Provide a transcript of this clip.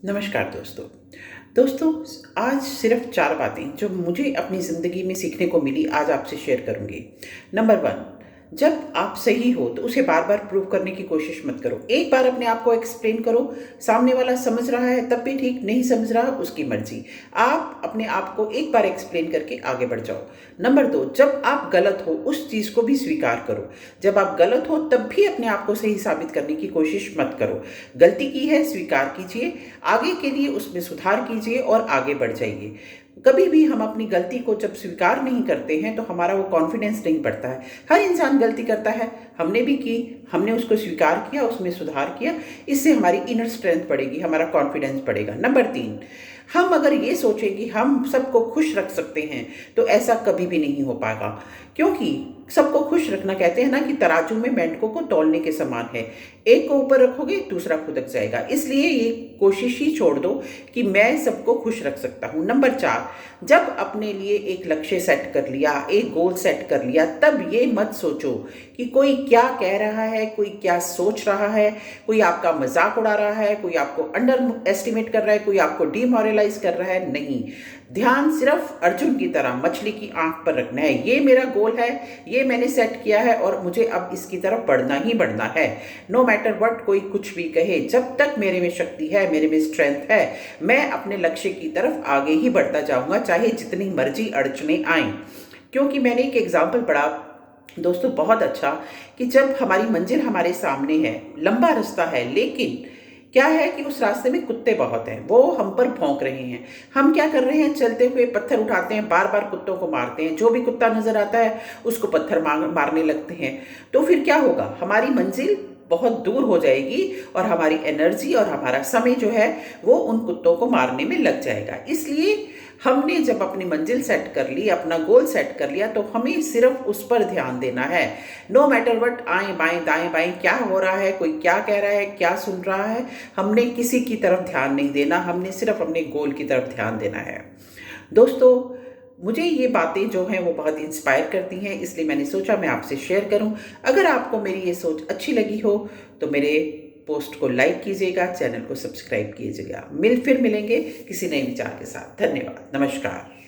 नमस्कार दोस्तों। दोस्तों, आज सिर्फ 4 बातें जो मुझे अपनी ज़िंदगी में सीखने को मिली आज आपसे शेयर करूँगी। नंबर 1, जब आप सही हो तो उसे बार-बार प्रूव करने की कोशिश मत करो। एक बार अपने आप को एक्सप्लेन करो, सामने वाला समझ रहा है तब भी ठीक, नहीं समझ रहा उसकी मर्ज़ी। आप अपने आप को एक बार एक्सप्लेन करके आगे बढ़ जाओ। नंबर 2, जब आप गलत हो उस चीज़ को भी स्वीकार करो। जब आप गलत हो तब भी अपने आप को सही साबित करने की कोशिश मत करो। गलती की है, स्वीकार कीजिए, आगे के लिए उसमें सुधार कीजिए और आगे बढ़ जाइए। कभी भी हम अपनी गलती को जब स्वीकार नहीं करते हैं तो हमारा वो कॉन्फिडेंस नहीं बढ़ता है। हर इंसान गलती करता है, हमने भी की, हमने उसको स्वीकार किया, उसमें सुधार किया, इससे हमारी इनर स्ट्रेंथ बढ़ेगी, हमारा कॉन्फिडेंस बढ़ेगा। नंबर 3, हम अगर ये सोचें कि हम सबको खुश रख सकते हैं तो ऐसा कभी भी नहीं हो पाएगा, क्योंकि सबको खुश रखना, कहते हैं ना कि तराजू में मेंढकों को तौलने के समान है। एक को ऊपर रखोगे दूसरा खुदक जाएगा। इसलिए ये कोशिश ही छोड़ दो कि मैं सबको खुश रख सकता हूँ। नंबर 4, जब अपने लिए एक लक्ष्य सेट कर लिया, एक गोल सेट कर लिया, तब ये मत सोचो कि कोई क्या कह रहा है, कोई क्या सोच रहा है, कोई आपका मजाक उड़ा रहा है, कोई आपको अंडर एस्टिमेट कर रहा है, कोई आपको डिमोरलाइज कर रहा है। नहीं, ध्यान सिर्फ अर्जुन की तरह मछली की आंख पर रखना है। ये मेरा गोल है, ये मैंने सेट किया है और मुझे अब इसकी तरफ बढ़ना ही बढ़ना है। नो मैटर व्हाट कोई कुछ भी कहे, जब तक मेरे में शक्ति है, मेरे में स्ट्रेंथ है, मैं अपने लक्ष्य की तरफ आगे ही बढ़ता जाऊंगा, चाहे जितनी मर्जी अड़चने आए। क्योंकि मैंने एक एग्जाम्पल पढ़ा दोस्तों बहुत अच्छा, कि जब हमारी मंजिल हमारे सामने है, लंबा रास्ता है, लेकिन क्या है कि उस रास्ते में कुत्ते बहुत हैं, वो हम पर भौंक रहे हैं। हम क्या कर रहे हैं, चलते हुए पत्थर उठाते हैं, बार बार कुत्तों को मारते हैं, जो भी कुत्ता नजर आता है उसको पत्थर मारने लगते हैं। तो फिर क्या होगा, हमारी मंजिल बहुत दूर हो जाएगी और हमारी एनर्जी और हमारा समय जो है वो उन कुत्तों को मारने में लग जाएगा। इसलिए हमने जब अपनी मंजिल सेट कर ली, अपना गोल सेट कर लिया, तो हमें सिर्फ उस पर ध्यान देना है। नो मैटर व्हाट आए बाएं दाएं बाएं क्या हो रहा है, कोई क्या कह रहा है, क्या सुन रहा है, हमने किसी की तरफ ध्यान नहीं देना, हमने सिर्फ अपने गोल की तरफ ध्यान देना है। दोस्तों, मुझे ये बातें जो हैं वो बहुत इंस्पायर करती हैं, इसलिए मैंने सोचा मैं आपसे शेयर करूं। अगर आपको मेरी ये सोच अच्छी लगी हो तो मेरे पोस्ट को लाइक कीजिएगा, चैनल को सब्सक्राइब कीजिएगा। फिर मिलेंगे किसी नए विचार के साथ। धन्यवाद, नमस्कार।